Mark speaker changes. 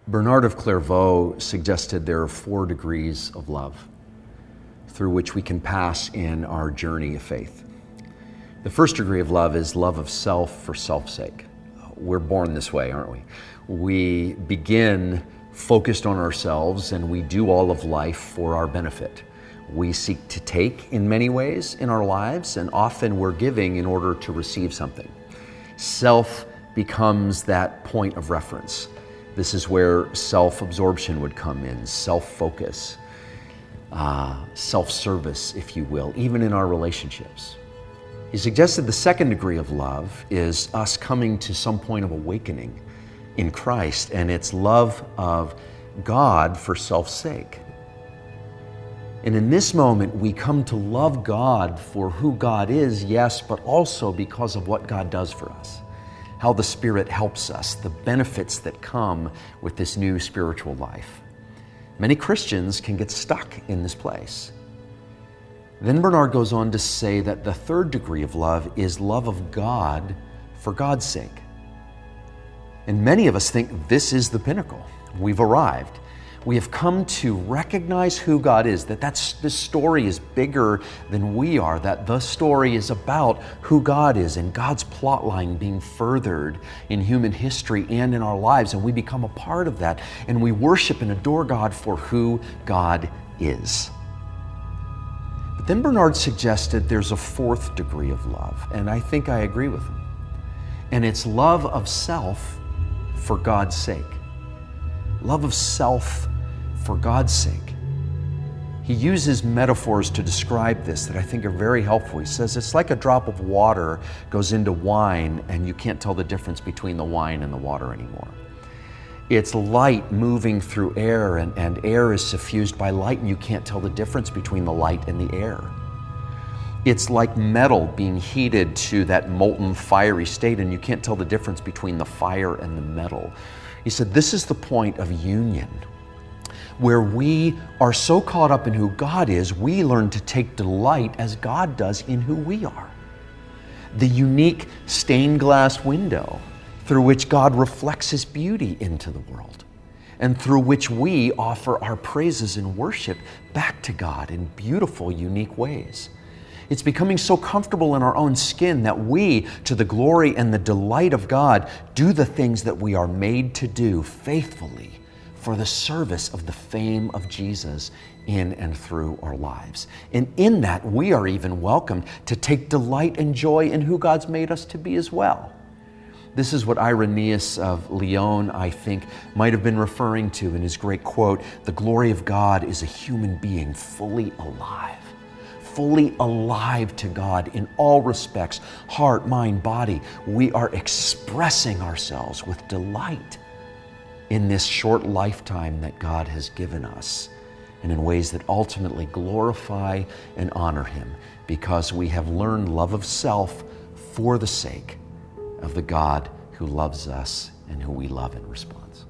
Speaker 1: Bernard of Clairvaux suggested there are 4 degrees of love through which we can pass in our journey of faith. The first degree of love is love of self for self's sake. We're born this way, aren't we? We begin focused on ourselves and we do all of life for our benefit. We seek to take in many ways in our lives, and often we're giving in order to receive something. Self becomes that point of reference. This is where self-absorption would come in, self-focus, self-service, if you will, even in our relationships. He suggested the second degree of love is us coming to some point of awakening in Christ, and it's love of God for self's sake. And in this moment, we come to love God for who God is, yes, but also because of what God does for us, how the Spirit helps us, the benefits that come with this new spiritual life. Many Christians can get stuck in this place. Then Bernard goes on to say that the third degree of love is love of God for God's sake. And many of us think this is the pinnacle. We've arrived. We have come to recognize who God is, that this story is bigger than we are, that the story is about who God is and God's plot line being furthered in human history and in our lives, and we become a part of that, and we worship and adore God for who God is. But then Bernard suggested there's a fourth degree of love, and I think I agree with him. And it's love of self for God's sake. Love of self for God's sake. He uses metaphors to describe this that I think are very helpful. He says it's like a drop of water goes into wine and you can't tell the difference between the wine and the water anymore. It's light moving through air, and air is suffused by light, and you can't tell the difference between the light and the air. It's like metal being heated to that molten, fiery state, and you can't tell the difference between the fire and the metal. He said this is the point of union, where we are so caught up in who God is, we learn to take delight as God does in who we are. The unique stained glass window through which God reflects His beauty into the world, and through which we offer our praises and worship back to God in beautiful, unique ways. It's becoming so comfortable in our own skin that we, to the glory and the delight of God, do the things that we are made to do faithfully for the service of the fame of Jesus in and through our lives. And in that, we are even welcomed to take delight and joy in who God's made us to be as well. This is what Irenaeus of Lyon, I think, might have been referring to in his great quote, "The glory of God is a human being fully alive to God in all respects, heart, mind, body. We are expressing ourselves with delight in this short lifetime that God has given us, and in ways that ultimately glorify and honor Him, because we have learned love of self for the sake of the God who loves us and who we love in response."